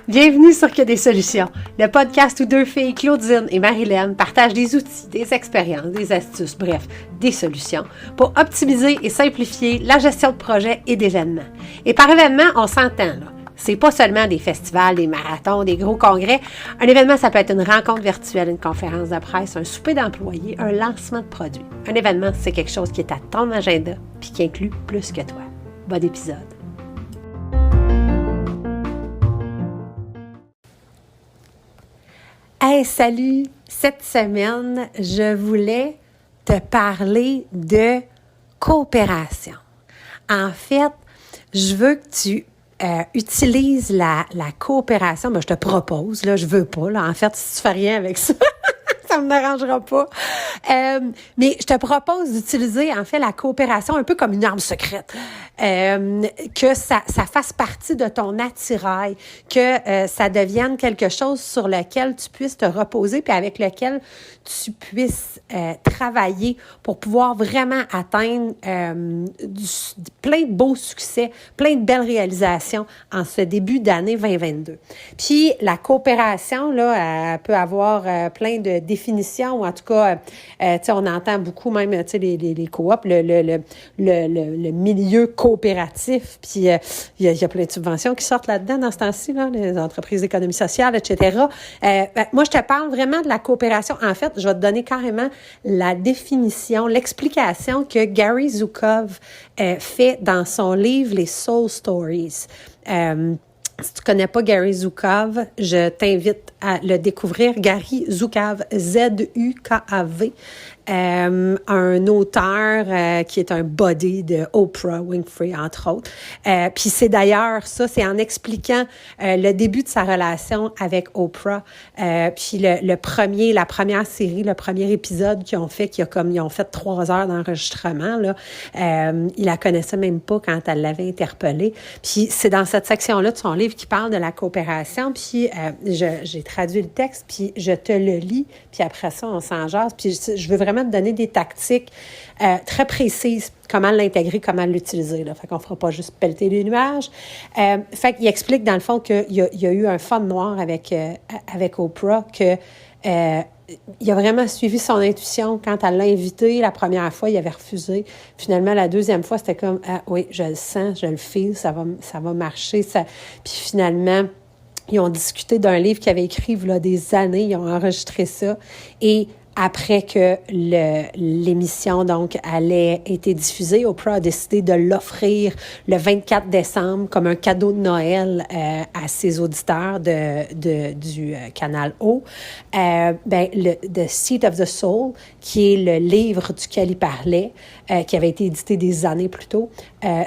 Bienvenue sur Que des solutions, le podcast où deux filles, Claudine et Marilyn, partagent des outils, des expériences, des astuces, bref, des solutions pour optimiser et simplifier la gestion de projets et d'événements. Et par événement, on s'entend là. C'est pas seulement des festivals, des marathons, des gros congrès. Un événement, ça peut être une rencontre virtuelle, une conférence de presse, un souper d'employés, un lancement de produits. Un événement, c'est quelque chose qui est à ton agenda puis qui inclut plus que toi. Bon épisode. Hey, salut! Cette semaine, je voulais te parler de coopération. En fait, je veux que tu utilises la coopération. Ben, je te propose, là, je veux pas. Là, en fait, si tu fais rien avec ça, ça me dérangera pas. Mais je te propose d'utiliser, en fait, la coopération un peu comme une arme secrète. Que ça fasse partie de ton attirail, que ça devienne quelque chose sur lequel tu puisses te reposer puis avec lequel tu puisses travailler pour pouvoir vraiment atteindre plein de beaux succès, plein de belles réalisations en ce début d'année 2022. Puis la coopération, là, elle peut avoir plein de définitions, ou en tout cas, tu sais, on entend beaucoup même, tu sais, les coops, le milieu coopératif, puis il y a plein de subventions qui sortent là-dedans dans ce temps-ci, là, les entreprises d'économie sociale, etc. Moi, je te parle vraiment de la coopération. En fait, je vais te donner carrément la définition, l'explication que Gary Zukav fait dans son livre « Les Soul Stories ». Si tu connais pas Gary Zukav, je t'invite à le découvrir. Gary Zukav, Z-U-K-A-V, un auteur qui est un buddy de Oprah Winfrey, entre autres. Puis c'est d'ailleurs ça, c'est en expliquant le début de sa relation avec Oprah, puis la première série, le premier épisode qu'ils ont fait, ils ont fait 3 heures d'enregistrement, là. Il la connaissait même pas quand elle l'avait interpellée. Puis c'est dans cette section-là de son livre qui parle de la coopération, puis j'ai traduit le texte, puis je te le lis, puis après ça, on s'en jase. Puis je veux vraiment te donner des tactiques très précises, comment l'intégrer, comment l'utiliser, là. Fait qu'on fera pas juste pelleter les nuages. Fait qu'il explique, dans le fond, qu'il y a eu un fun noir avec Oprah, que il a vraiment suivi son intuition. Quand elle l'a invité la première fois, il avait refusé. Finalement, la deuxième fois, c'était comme « Ah oui, je le sens, je le feel, ça va marcher. » Puis finalement, ils ont discuté d'un livre qu'il avait écrit il y a des années. Ils ont enregistré ça. Et après que l'émission donc allait été diffusée, Oprah a décidé de l'offrir le 24 décembre comme un cadeau de Noël à ses auditeurs du canal O. The Seat of the Soul, qui est le livre duquel il parlait, qui avait été édité des années plus tôt,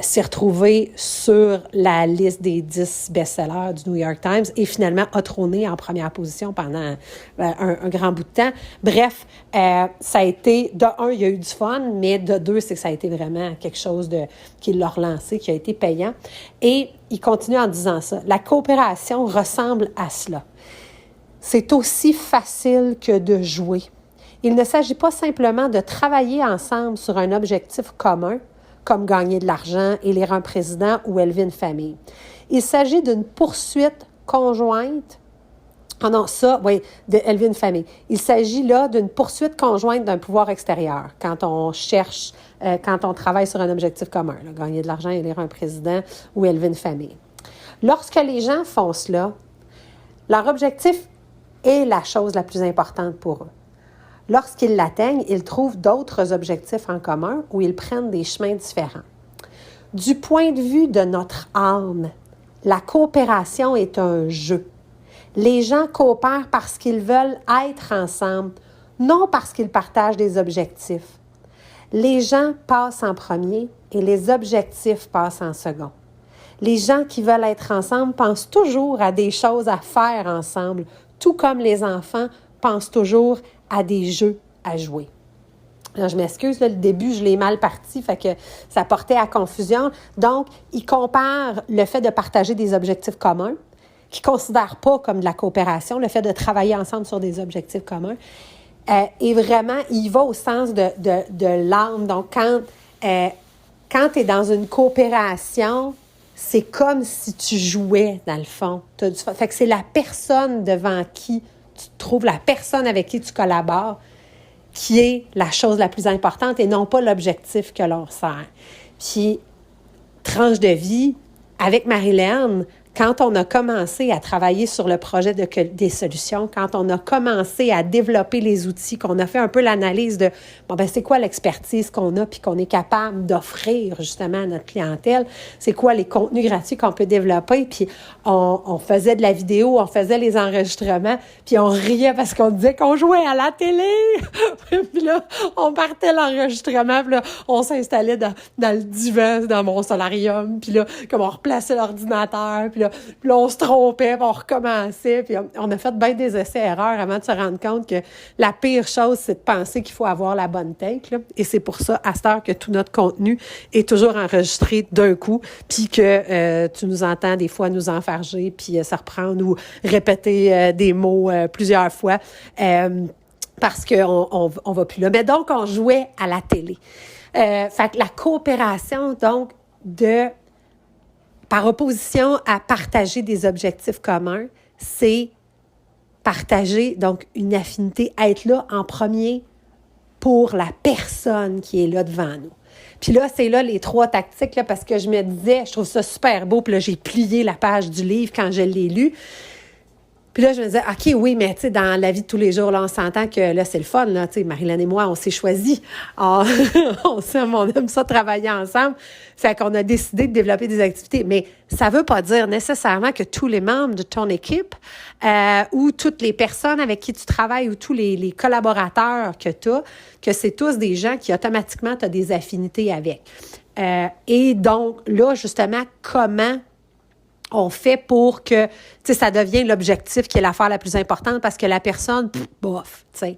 s'est retrouvé sur la liste des 10 best-sellers du New York Times et finalement a trôné en première position pendant un grand bout de temps. Bref, ça a été, de un, il y a eu du fun, mais de deux, c'est que ça a été vraiment quelque chose qui l'a relancé, qui a été payant. Et il continue en disant ça. La coopération ressemble à cela. C'est aussi facile que de jouer. Il ne s'agit pas simplement de travailler ensemble sur un objectif commun, comme gagner de l'argent, élire un président ou élever une famille. Il s'agit d'une poursuite conjointe. Élever une famille. Il s'agit là d'une poursuite conjointe d'un pouvoir extérieur quand on cherche, quand on travaille sur un objectif commun, là, gagner de l'argent, élire un président ou élever une famille. Lorsque les gens font cela, leur objectif est la chose la plus importante pour eux. Lorsqu'ils l'atteignent, ils trouvent d'autres objectifs en commun ou ils prennent des chemins différents. Du point de vue de notre âme, la coopération est un jeu. Les gens coopèrent parce qu'ils veulent être ensemble, non parce qu'ils partagent des objectifs. Les gens passent en premier et les objectifs passent en second. Les gens qui veulent être ensemble pensent toujours à des choses à faire ensemble, tout comme les enfants pensent toujours à des jeux à jouer. Alors, je m'excuse, là, le début, je l'ai mal parti, fait que ça portait à confusion. Donc, ils comparent le fait de partager des objectifs communs, qu'ils ne considèrent pas comme de la coopération, le fait de travailler ensemble sur des objectifs communs. Et vraiment, il va au sens de l'âme. Donc, quand quand tu es dans une coopération, c'est comme si tu jouais, dans le fond. Fait que c'est la personne devant qui tu te trouves, la personne avec qui tu collabores, qui est la chose la plus importante et non pas l'objectif que l'on sert. Puis, tranche de vie, avec Marilyn, quand on a commencé à travailler sur le projet des solutions, quand on a commencé à développer les outils, qu'on a fait un peu l'analyse de, c'est quoi l'expertise qu'on a puis qu'on est capable d'offrir justement à notre clientèle, c'est quoi les contenus gratuits qu'on peut développer, puis on faisait de la vidéo, on faisait les enregistrements, puis on riait parce qu'on disait qu'on jouait à la télé! Puis là, on partait l'enregistrement, puis là, on s'installait dans le divan, dans mon solarium, puis là, comme on replaçait l'ordinateur, puis là, on se trompait, puis on recommençait, puis on a fait bien des essais-erreurs avant de se rendre compte que la pire chose, c'est de penser qu'il faut avoir la bonne take, là. Et c'est pour ça, à cette heure, que tout notre contenu est toujours enregistré d'un coup, puis que tu nous entends des fois nous enfarger, puis ça reprend, nous répéter des mots plusieurs fois, parce qu'on va plus là. Mais donc, on jouait à la télé. Fait que la coopération, donc, par opposition à partager des objectifs communs, c'est partager, donc, une affinité, être là en premier pour la personne qui est là devant nous. Puis là, c'est là les 3 tactiques, là, parce que je me disais, je trouve ça super beau, puis là, j'ai plié la page du livre quand je l'ai lu. Puis là, je me disais, OK, oui, mais tu sais, dans la vie de tous les jours, là, on s'entend que là, c'est le fun, là, tu sais, Marilyn et moi, on s'est choisis. On aime ça travailler ensemble. Fait qu'on a décidé de développer des activités. Mais ça veut pas dire nécessairement que tous les membres de ton équipe ou toutes les personnes avec qui tu travailles ou tous les collaborateurs que tu as, que c'est tous des gens qui automatiquement tu as des affinités avec. Et donc, là, justement, comment on fait pour que, tu sais, ça devienne l'objectif qui est l'affaire la plus importante parce que la personne, bof, tu sais.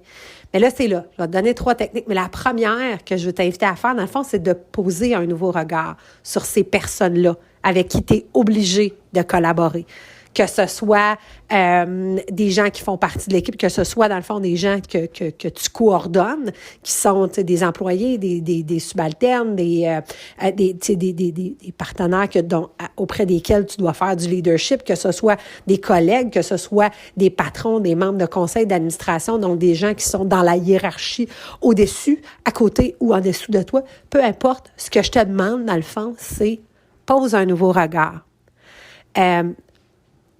Mais là, c'est là. Je vais te donner 3 techniques. Mais la première que je veux t'inviter à faire, dans le fond, c'est de poser un nouveau regard sur ces personnes-là avec qui tu es obligé de collaborer. Que ce soit des gens qui font partie de l'équipe, que ce soit, dans le fond, des gens que tu coordonnes, qui sont des employés, des subalternes, des partenaires auprès desquels tu dois faire du leadership, que ce soit des collègues, que ce soit des patrons, des membres de conseil d'administration, donc des gens qui sont dans la hiérarchie au-dessus, à côté ou en dessous de toi. Peu importe, ce que je te demande, dans le fond, c'est pose un nouveau regard.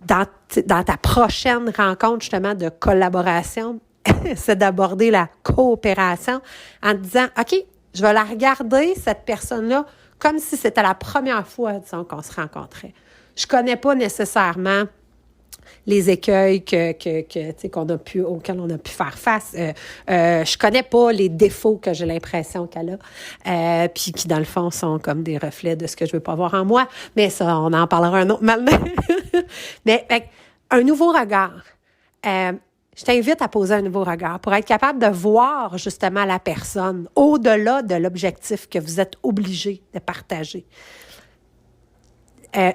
Dans ta prochaine rencontre, justement, de collaboration, c'est d'aborder la coopération en te disant, OK, je vais la regarder, cette personne-là, comme si c'était la première fois, disons, qu'on se rencontrait. Je connais pas nécessairement les écueils auxquels on a pu faire face. Je connais pas les défauts que j'ai l'impression qu'elle a, puis qui, dans le fond, sont comme des reflets de ce que je veux pas voir en moi. Mais ça, on en parlera un autre moment. Mais un nouveau regard. Je t'invite à poser un nouveau regard pour être capable de voir justement la personne au-delà de l'objectif que vous êtes obligé de partager.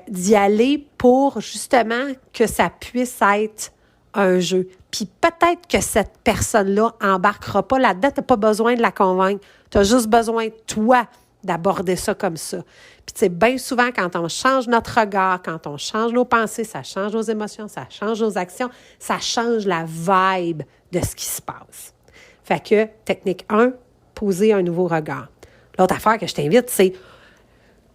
D'y aller pour justement que ça puisse être un jeu. Puis peut-être que cette personne-là embarquera pas là-dedans, tu n'as pas besoin de la convaincre. Tu as juste besoin, toi, d'aborder ça comme ça. Puis tu sais, bien souvent, quand on change notre regard, quand on change nos pensées, ça change nos émotions, ça change nos actions, ça change la vibe de ce qui se passe. Fait que, technique 1, poser un nouveau regard. L'autre affaire que je t'invite, c'est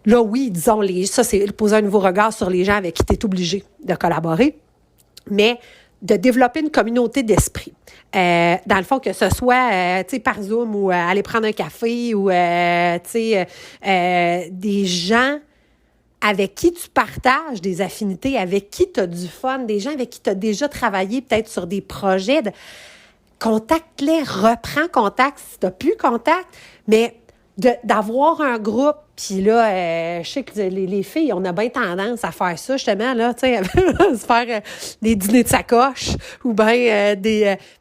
là, oui, disons, ça, c'est poser un nouveau regard sur les gens avec qui tu es obligé de collaborer, mais de développer une communauté d'esprit. Dans le fond, que ce soit, tu sais, par Zoom ou aller prendre un café ou, tu sais, des gens avec qui tu partages des affinités, avec qui tu as du fun, des gens avec qui tu as déjà travaillé peut-être sur des projets. Contacte-les, reprends contact si tu n'as plus contact, mais d'avoir un groupe, puis là, je sais que les filles, on a bien tendance à faire ça, justement, là, tu sais, se faire des dîners de sacoche, ou bien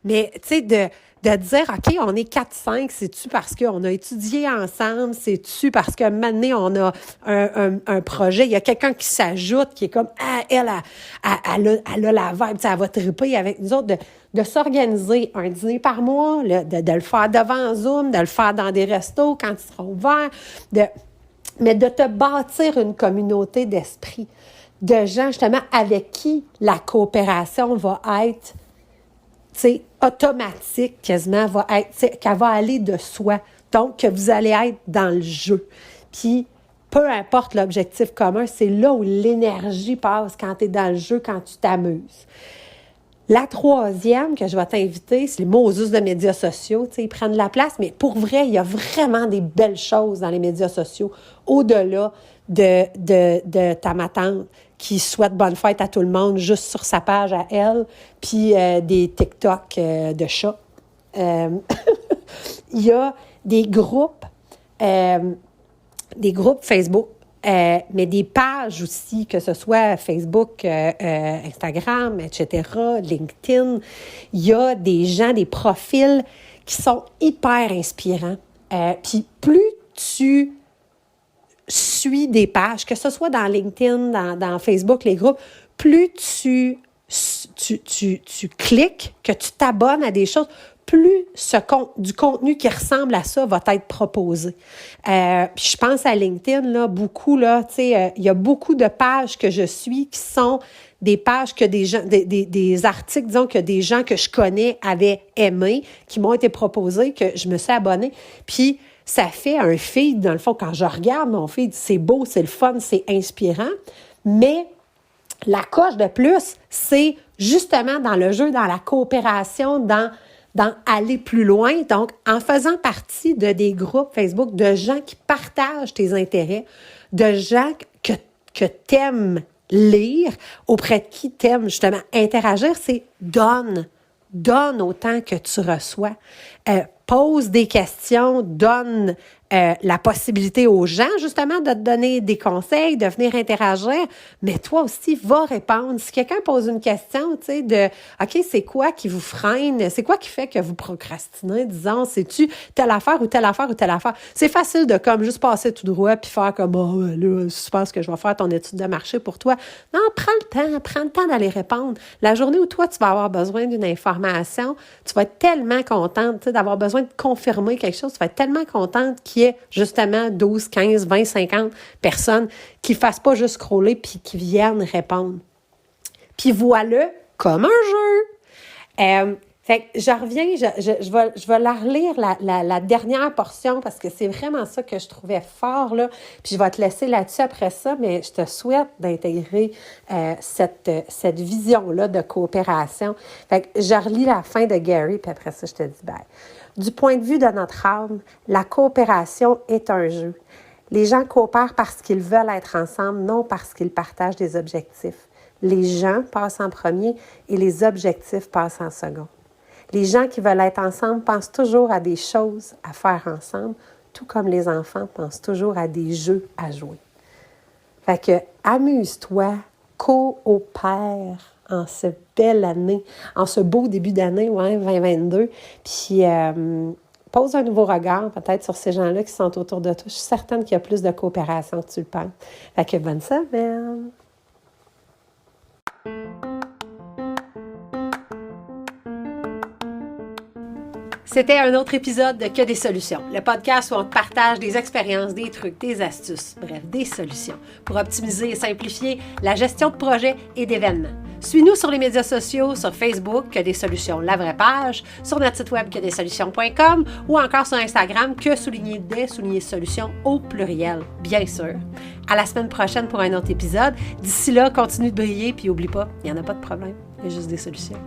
mais, tu sais, de dire, OK, on est 4-5, c'est-tu parce qu'on a étudié ensemble, c'est-tu parce qu'à un moment donné, on a un projet, il y a quelqu'un qui s'ajoute, qui est comme, elle a la vibe, elle va triper avec nous autres, de s'organiser un dîner par mois, de le faire devant Zoom, de le faire dans des restos quand ils seront ouverts, mais de te bâtir une communauté d'esprit, de gens justement avec qui la coopération va être, tu sais, automatique quasiment, qu'elle va aller de soi. Donc, que vous allez être dans le jeu. Puis, peu importe l'objectif commun, c'est là où l'énergie passe quand tu es dans le jeu, quand tu t'amuses. La troisième que je vais t'inviter, c'est les mots aux us de médias sociaux. Tu sais, ils prennent de la place, mais pour vrai, il y a vraiment des belles choses dans les médias sociaux, au-delà de ta matante qui souhaite bonne fête à tout le monde juste sur sa page à elle, puis des TikTok de chats. Il y a des groupes Facebook, mais des pages aussi, que ce soit Facebook, Instagram, etc., LinkedIn. Il y a des gens, des profils qui sont hyper inspirants. Puis plus tu suis des pages, que ce soit dans LinkedIn, dans Facebook, les groupes, plus tu cliques, que tu t'abonnes à des choses, plus du contenu qui ressemble à ça va t'être proposé. Puis je pense à LinkedIn, là, beaucoup, là, tu sais, il y a beaucoup de pages que je suis qui sont des pages que des gens, des articles, disons, que des gens que je connais avaient aimés, qui m'ont été proposés, que je me suis abonnée. Puis ça fait un feed, dans le fond, quand je regarde mon feed, c'est beau, c'est le fun, c'est inspirant, mais la coche de plus, c'est justement dans le jeu, dans la coopération, dans aller plus loin. Donc, en faisant partie de des groupes Facebook de gens qui partagent tes intérêts, de gens que t'aimes lire, auprès de qui t'aimes justement interagir, c'est donne autant que tu reçois. Pose des questions, donne la possibilité aux gens, justement, de te donner des conseils, de venir interagir, mais toi aussi, va répondre. Si quelqu'un pose une question, tu sais, de « OK, c'est quoi qui vous freine? C'est quoi qui fait que vous procrastinez? » Disons, c'est-tu telle affaire ou telle affaire ou telle affaire? C'est facile de comme juste passer tout droit puis faire comme « Oh, là, je pense que je vais faire ton étude de marché pour toi. » Non, prends le temps d'aller répondre. La journée où toi, tu vas avoir besoin d'une information, tu vas être tellement contente, tu sais, d'avoir besoin de confirmer quelque chose, tu vas être tellement contente qu'il y ait justement 12, 15, 20, 50 personnes qui ne fassent pas juste scroller puis qui viennent répondre. Puis voilà, comme un jeu. Fait que je reviens, je vais la relire la dernière portion parce que c'est vraiment ça que je trouvais fort, là. Puis je vais te laisser là-dessus après ça, mais je te souhaite d'intégrer cette vision-là de coopération. Fait que je relis la fin de Gary, puis après ça, je te dis bye. Du point de vue de notre âme, la coopération est un jeu. Les gens coopèrent parce qu'ils veulent être ensemble, non parce qu'ils partagent des objectifs. Les gens passent en premier et les objectifs passent en second. Les gens qui veulent être ensemble pensent toujours à des choses à faire ensemble, tout comme les enfants pensent toujours à des jeux à jouer. Fait que amuse-toi, coopère en cette belle année, en ce beau début d'année, 2022. Puis pose un nouveau regard peut-être sur ces gens-là qui sont autour de toi. Je suis certaine qu'il y a plus de coopération que tu le penses. Fait que bonne semaine! C'était un autre épisode de Que des solutions, le podcast où on te partage des expériences, des trucs, des astuces, bref, des solutions pour optimiser et simplifier la gestion de projets et d'événements. Suis-nous sur les médias sociaux, sur Facebook, Que des solutions, la vraie page, sur notre site web quedessolutions.com ou encore sur Instagram, _des_solutions au pluriel, bien sûr. À la semaine prochaine pour un autre épisode. D'ici là, continue de briller, puis oublie pas, il n'y en a pas de problème, il y a juste des solutions.